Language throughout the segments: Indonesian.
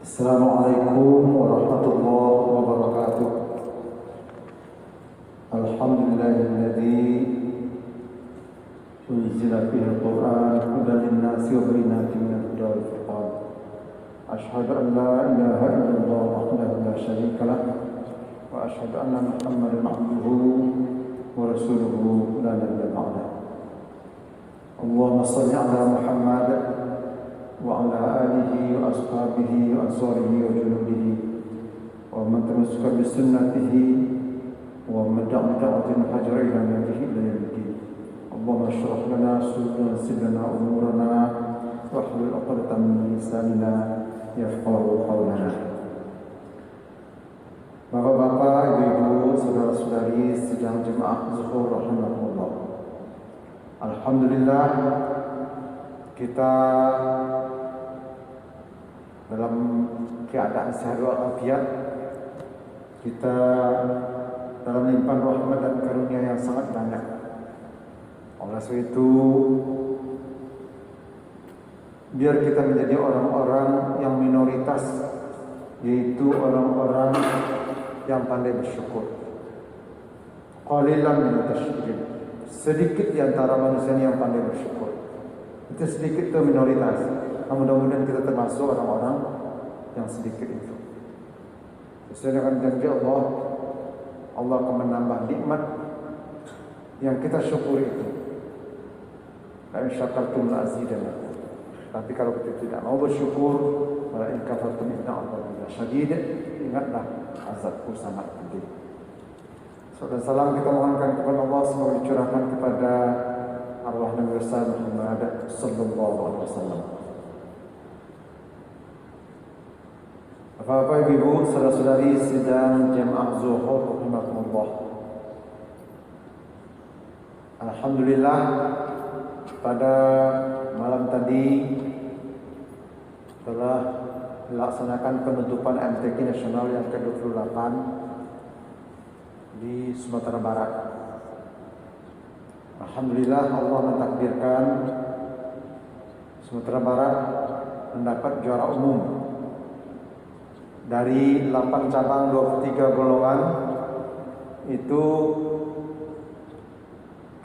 Assalamualaikum warahmatullahi wabarakatuh. Alhamdulillahilladzi unzila fihi al-Qur'an hudan lin-nasi wa bayyinatin minal huda wal furqan. Asyhadu an la ilaha illallah wahdahu la syarika lah wa asyhadu anna Muhammadan abduhu wa rasuluhu la nabiyya ba'dahu. Allahumma shalli ala Muhammad wa ala alihi wa ashabihi wa ansarihi wa junudihi wa man tamassaka bi sunnatihi wa man da'a da'watan hajara ila nabihi ila yaumil. Allahumma shrah lana sadrana yassir lana umurana wa hlul 'uqdatam min lisanina yafqahu qawlana. Bapak-bapak, ibu-ibu, saudara-saudari sidang jemaah Zuhur rahimakumullah. Alhamdulillah, kita dalam keadaan sehat walafiat, kita dalam limpahan rahmat dan karunia yang sangat banyak. Oleh sebab itu, biar kita menjadi orang-orang yang minoritas, yaitu orang-orang yang pandai bersyukur. Qalilan min tasykirin, sedikit di antara manusia yang pandai bersyukur. Itu sedikit, itu minoritas. Mudah-mudahan kita termasuk orang-orang yang sedikit itu. Sesuai dengan janji Allah, Allah akan menambah nikmat yang kita syukuri itu. La in syakartum la azidannakum. Tapi kalau kita tidak mau bersyukur, wala in kafartum inna adzabi lasyadid, ingatlah azabku sangat pedih. Saudara salam kita mohonkan kepada Allah semoga dicurahkan kepada arwah Nabi besar Muhammad sallallahu alaihi wasallam. Bapak, ibu, saudara-saudari sidang jemaah Zuhur rahimakumullah. Alhamdulillah, pada malam tadi telah dilaksanakan penutupan MTQ nasional yang ke-28 di Sumatera Barat. Alhamdulillah, Allah mentakdirkan Sumatera Barat mendapat juara umum. Dari 8 cabang 23 golongan itu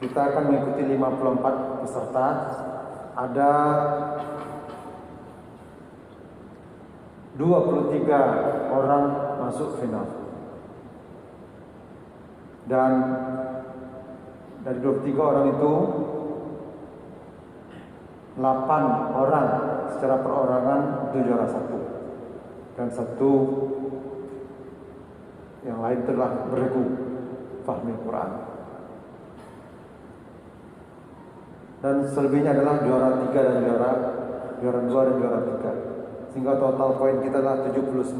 kita akan mengikuti 54 peserta. Ada 23 orang masuk final. Dan dari 23 orang itu 8 orang secara perorangan itu juara 1. Dan 1 yang lain telah beregu fahmi Quran. Dan selebihnya adalah juara 3 dan juara 2 dan juara 3. Sehingga total poin kita adalah 79.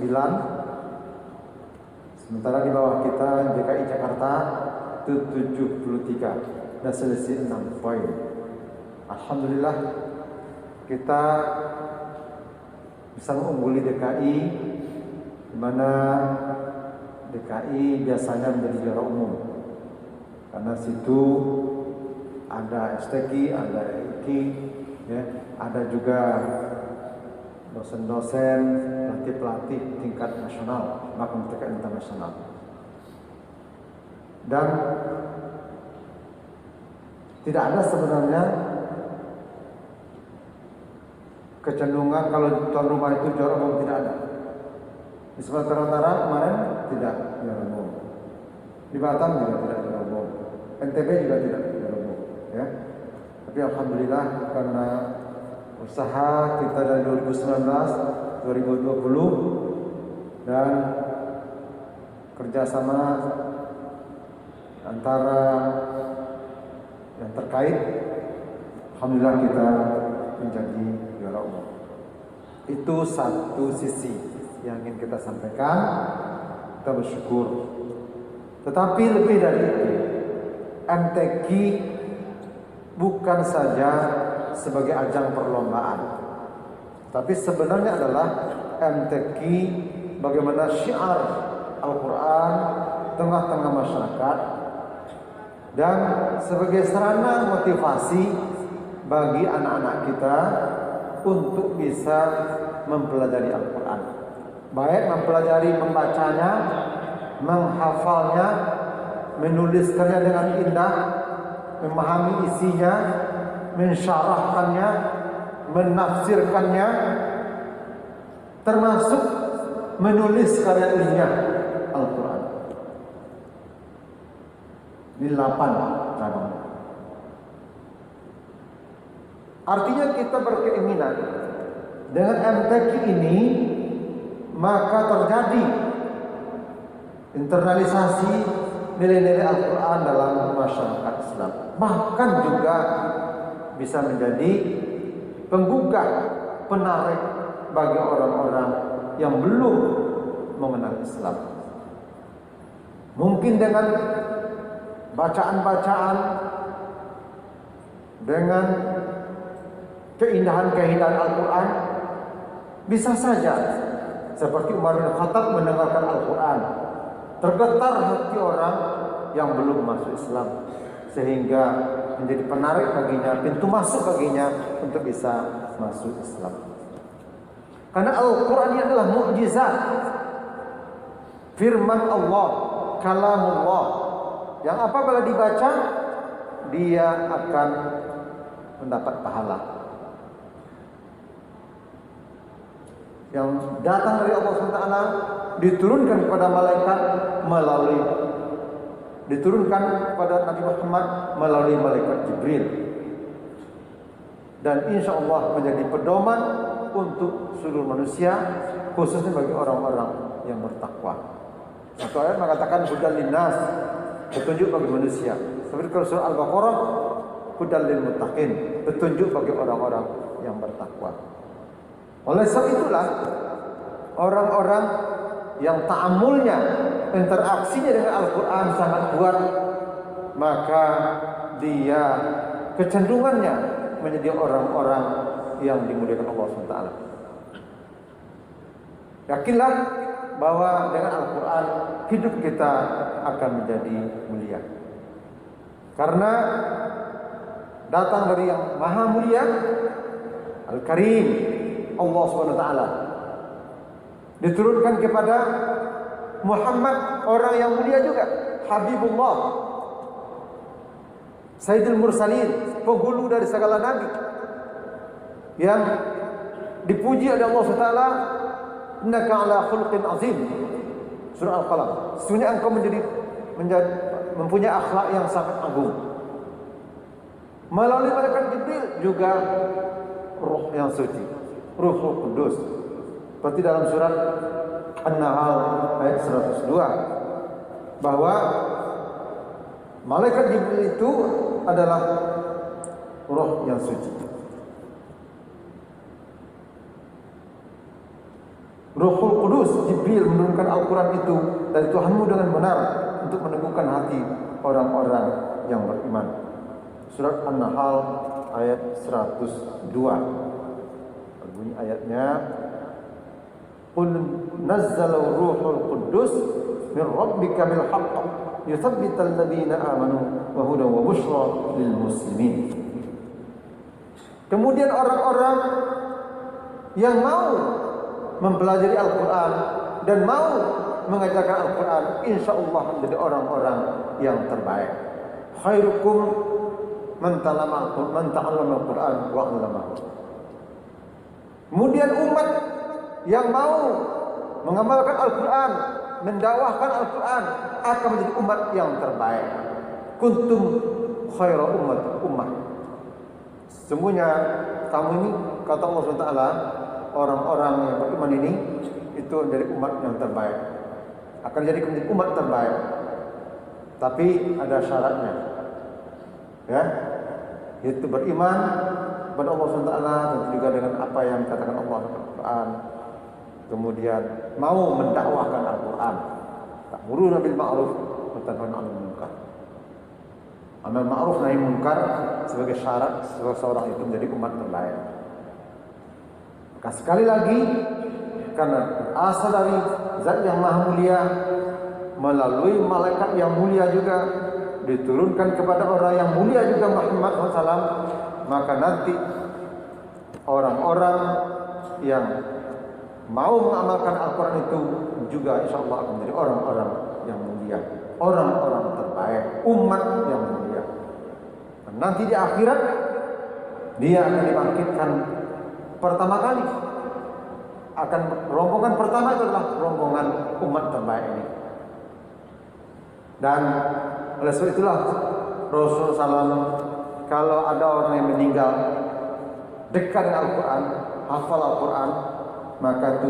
Sementara di bawah kita DKI Jakarta itu 73 dan selisih 6 poin. Alhamdulillah, kita bisa mengungguli DKI, di mana DKI biasanya menjadi juara umum. Karena situ ada STQ, ada EIQ, ya, ada juga dosen-dosen, pelatih-pelatih tingkat nasional, bahkan tingkat internasional. Dan tidak ada sebenarnya kecenderungan kalau tuan rumah itu juara umum, tidak ada. Di Sumatera Utara kemarin tidak juara umum, di Batam juga tidak juara umum, NTB juga tidak juara umum, ya. Tapi alhamdulillah karena usaha kita dari 2019, 2020 dan kerjasama antara yang terkait, alhamdulillah kita menjadi juara umum. Itu satu sisi yang ingin kita sampaikan, kita bersyukur. Tetapi lebih dari itu, MTQ bukan saja sebagai ajang perlombaan, tapi sebenarnya adalah MTQ bagaimana syiar Al-Quran tengah-tengah masyarakat dan sebagai sarana motivasi bagi anak-anak kita untuk bisa mempelajari Al-Quran. baik mempelajari, membacanya, menghafalnya, menuliskannya dengan indah, memahami isinya, mensyarahkannya, menafsirkannya, termasuk menulis karya ilmiah Al-Quran. Ini 8 cabang. Artinya kita berkeinginan dengan MTQ ini maka terjadi internalisasi nilai-nilai Al-Quran dalam masyarakat Islam. Bahkan juga bisa menjadi penggugah, penarik bagi orang-orang yang belum mengenal Islam. Mungkin dengan bacaan-bacaan, dengan keindahan-keindahan Al-Quran, bisa saja seperti Umar bin Khattab mendengarkan Al-Quran, tergetar hati orang yang belum masuk Islam, sehingga menjadi penarik baginya, pintu masuk baginya untuk bisa masuk Islam. Karena Al-Quran ini adalah mukjizat, firman Allah, kalamullah, yang apabila dibaca dia akan mendapat pahala. Yang datang dari Allah SWT diturunkan kepada malaikat melalui, diturunkan kepada Nabi Muhammad melalui malaikat Jibril, dan insya Allah menjadi pedoman untuk seluruh manusia, khususnya bagi orang-orang yang bertakwa. Satu ayat mengatakan hudan linnas, petunjuk bagi manusia. Seperti kalau surah Al-Baqarah, hudan lil muttaqin, petunjuk bagi orang-orang yang bertakwa. Oleh sebab itulah orang-orang yang ta'amulnya, interaksinya dengan Al-Quran sangat kuat, maka dia kecenderungannya menjadi orang-orang yang dimuliakan Allah SWT. Yakinlah bahwa dengan Al-Quran hidup kita akan menjadi mulia, karena datang dari yang maha mulia, Al-Karim, Allah SWT. Diturunkan kepada Muhammad, orang yang mulia juga, Habibullah, Sayyidul Mursalin, penghulu dari segala nabi, yang dipuji oleh Allah SWT. Innaka ala khuluqin azim, surah Al-Qalam. Sesungguhnya engkau mempunyai akhlak yang sangat agung. Melalui malaikat Jibril juga Ruh yang suci, Ruhul Kudus. Seperti dalam surat An-Nahl ayat 102, bahwa malaikat Jibril itu adalah Ruh yang suci. Ruhul Kudus, Jibril menurunkan Al-Quran itu dari Tuhanmu dengan benar untuk meneguhkan hati orang-orang yang beriman. Surat An-Nahl ayat 102. Bunyi ayatnya, Qul nazzala ruhul Qudus min rabbika bil haqq yuthabbital ladzina amanu wa hudan wa busyra lil muslimin. Kemudian orang-orang yang mau mempelajari Al-Quran dan mau mengajarkan Al-Quran, insya Allah menjadi orang-orang yang terbaik. Khairukum man ta'allama Al-Quran wa 'allamahu. Kemudian umat yang mau mengamalkan Al-Quran, mendakwahkan Al-Quran, akan menjadi umat yang terbaik. Kuntum khairu ummah. Sesungguhnya kamu ini, kata Allah SWT, orang-orang yang beriman ini itu dari umat yang terbaik, akan jadi umat terbaik. Tapi ada syaratnya, ya, yaitu beriman kepada Allah SWT dan juga dengan apa yang dikatakan Allah dalam Al-Quran. Kemudian mau mendakwahkan Al-Quran, ta'muruna bil ma'ruf wa tanhauna 'anil munkar. Amal ma'ruf nahi munkar sebagai syarat seseorang itu menjadi umat terbaik. Maka sekali lagi, karena asal dari Zat yang Maha Mulia, melalui malaikat yang mulia juga, diturunkan kepada orang yang mulia juga, Muhammad SAW, maka nanti orang-orang yang mau mengamalkan Al-Quran itu juga insya Allah akan menjadi orang-orang yang mulia, orang-orang terbaik, umat yang mulia. Dan nanti di akhirat dia akan dibangkitkan pertama kali. Rombongan pertama itu adalah rombongan umat terbaik ini. Dan oleh sebab itulah Rasulullah SAW, kalau ada orang yang meninggal dekat dengan Al-Quran, hafal Al-Quran, maka itu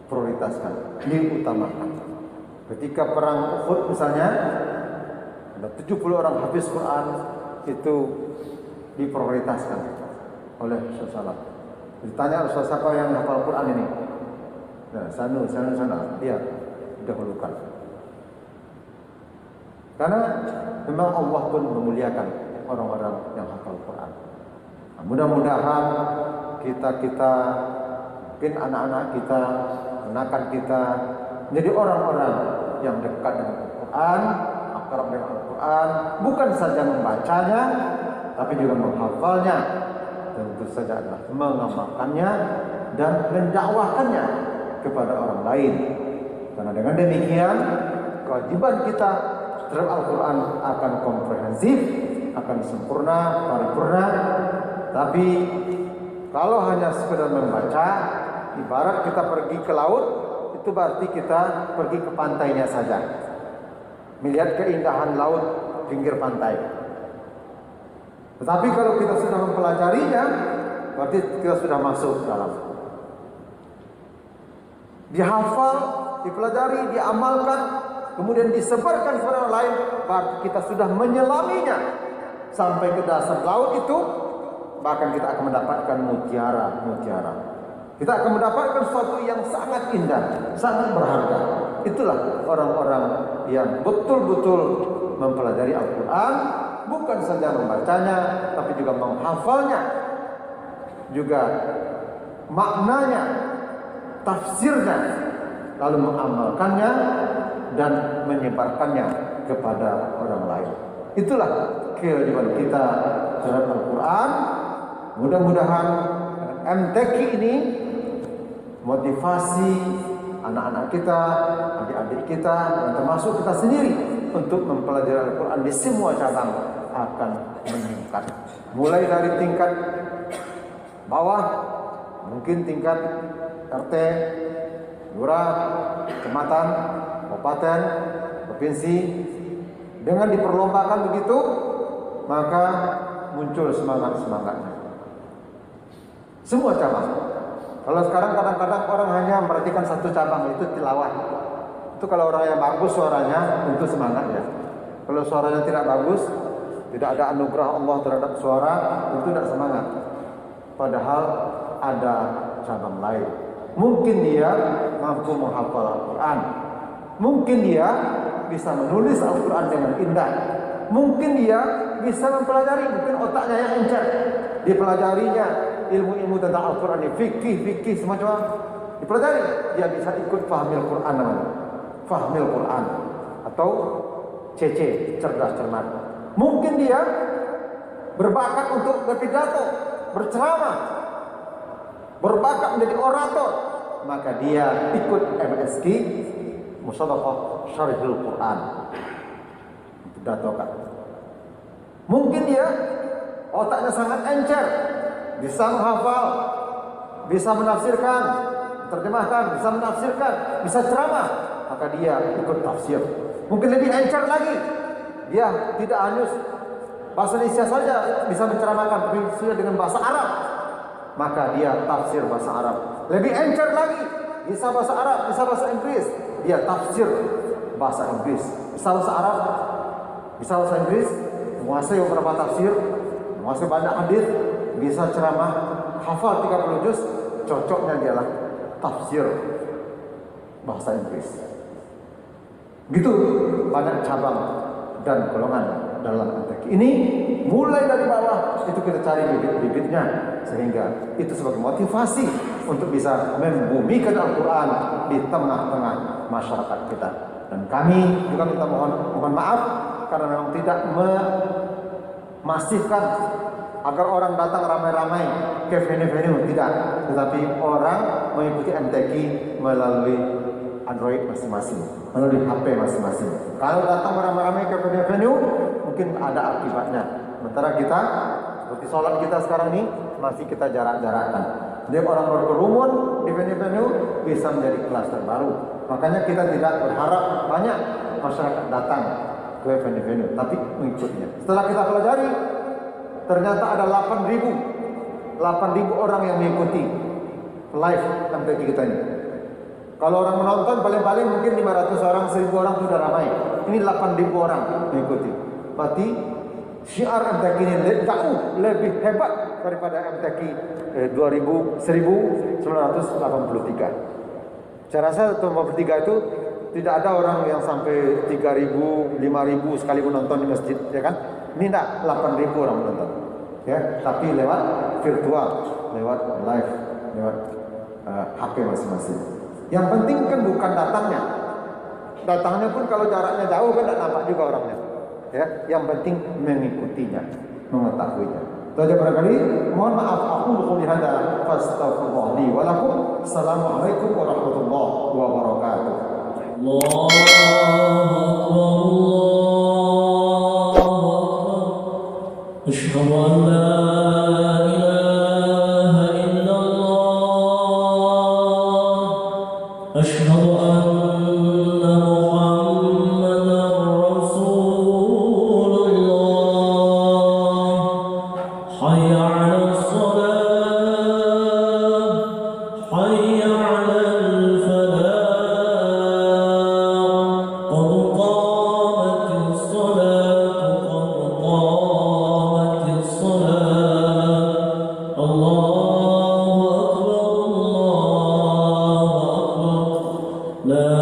diprioritaskan, diutamakan. Ketika perang Uhud misalnya, ada 70 orang hafiz Quran, itu diprioritaskan oleh Rasulullah. Ditanya Rasulullah, siapa yang hafal Quran ini? Nah, sana, dia dahulukan. Karena memang Allah pun memuliakan orang-orang yang hafal Quran. Nah, mudah-mudahan kita mungkin anak-anak kita, anak-anak kita menjadi orang-orang yang dekat dengan Al-Quran, akrab dengan Al-Quran, bukan saja membacanya, tapi juga menghafalnya. Tentu saja adalah mengamalkannya dan mendakwahkannya kepada orang lain. Karena dengan demikian kewajiban kita terhadap Al-Quran akan komprehensif, akan sempurna, paripurna. Tapi kalau hanya sekedar membaca, ibarat kita pergi ke laut, itu berarti kita pergi ke pantainya saja, melihat keindahan laut pinggir pantai. Tetapi kalau kita sudah mempelajarinya, berarti kita sudah masuk dalam. Dihafal, dipelajari, diamalkan, kemudian disebarkan kepada orang lain, berarti kita sudah menyelaminya sampai ke dasar laut itu. Bahkan kita akan mendapatkan mutiara. Kita akan mendapatkan sesuatu yang sangat indah, sangat berharga. Itulah orang-orang yang betul-betul mempelajari Al-Quran, bukan saja membacanya, tapi juga menghafalnya, juga maknanya, tafsirnya, lalu mengamalkannya dan menyebarkannya kepada orang lain. Itulah kewajiban kita terhadap Al-Quran. Mudah-mudahan MTQ ini motivasi anak-anak kita, adik-adik kita, dan termasuk kita sendiri untuk mempelajari Al-Quran di semua cabang akan meningkat. Mulai dari tingkat bawah, mungkin tingkat RT, lurah, kecamatan, kabupaten, provinsi. Dengan diperlombakan begitu, maka muncul semangat-semangatnya. Semua cabang. Kalau sekarang kadang-kadang orang hanya memperhatikan satu cabang, itu tilawah. Itu kalau orang yang bagus suaranya, tentu semangat ya. Kalau suaranya tidak bagus, tidak ada anugerah Allah terhadap suara, itu tidak semangat. Padahal ada cabang lain. Mungkin dia mampu menghafal Al-Quran. Mungkin dia bisa menulis Al-Quran dengan indah. Mungkin dia bisa mempelajari, mungkin otaknya yang encer. Dipelajarinya ilmu-ilmu tentang Al-Quran, fikih semacam dipelajari, dia bisa ikut fahmil Quran namanya. Fahmil Quran atau CC, cerdas cermat. Mungkin dia berbakat untuk berpidato, berceramah, berbakat menjadi orator, maka dia ikut MSQ, Musabaqah Syarhul Quran, pidatokan. Mungkin dia otaknya sangat encer, bisa menghafal, bisa menafsirkan, terjemahkan, bisa menafsirkan, bisa ceramah, maka dia ikut tafsir. Mungkin lebih encer lagi, dia tidak hanya bahasa Indonesia saja bisa menceramahkan, tapi sudah dengan bahasa Arab, maka dia tafsir bahasa Arab. Lebih encer lagi, bisa bahasa Arab, bisa bahasa Inggris, dia tafsir bahasa Inggris. Bisa bahasa Arab, bisa bahasa Inggris, menguasai beberapa tafsir, menguasai banyak hadis, bisa ceramah, hafal 30 juz, cocoknya dialah tafsir bahasa Inggris. Gitu banyak cabang dan golongan dalam MTQ ini. Mulai dari bawah itu kita cari bibit-bibitnya, sehingga itu sebagai motivasi untuk bisa membumikan Al-Quran di tengah-tengah masyarakat kita. Dan kami juga minta mohon maaf karena memang tidak memasifkan agar orang datang ramai-ramai ke venue-venue, tidak. Tetapi orang mengikuti MTQ melalui Android masing-masing, melalui HP masing-masing. Kalau datang ramai-ramai ke venue-venue, mungkin ada akibatnya. Sementara kita, seperti sholat kita sekarang ini, masih kita jarak-jarakkan. Jadi orang berkerumun di venue-venue bisa menjadi klaster baru. Makanya kita tidak berharap banyak masyarakat datang ke venue-venue, tapi mengikutinya. Setelah kita pelajari, ternyata ada 8.000 orang yang mengikuti live MTQ kita ini. Kalau orang menonton paling-paling mungkin 500 orang, 1.000 orang sudah ramai. Ini 8.000 orang mengikuti. Berarti syiar MTQ ini jauh lebih hebat daripada MTQ 1983. Saya rasa tahun 1983 itu tidak ada orang yang sampai 3.000, 5.000 sekali menonton di masjid, ya kan? Ini tidak 8.000 orang menonton, ya. Tapi lewat virtual, lewat live, lewat HP masing-masing. Yang penting kan bukan datangnya. Datangnya pun kalau jaraknya jauh kan tidak nampak juga orangnya. Ya, yang penting mengikutinya, mengetahuinya. Itu aja barangkali. Mohon maaf aku qouli hada fastaghfirullah li wa lakum. Assalamualaikum warahmatullahi wabarakatuh. Allahu akbar. Asyhadu an la ilaha illallah. Asyhadu anna Muhammadar Rasulullah. Hayya 'alas shalah, hayya 'alal falah. Qad qamatis salat, qad qamatis salat. Allahu akbar, Allahu akbar. La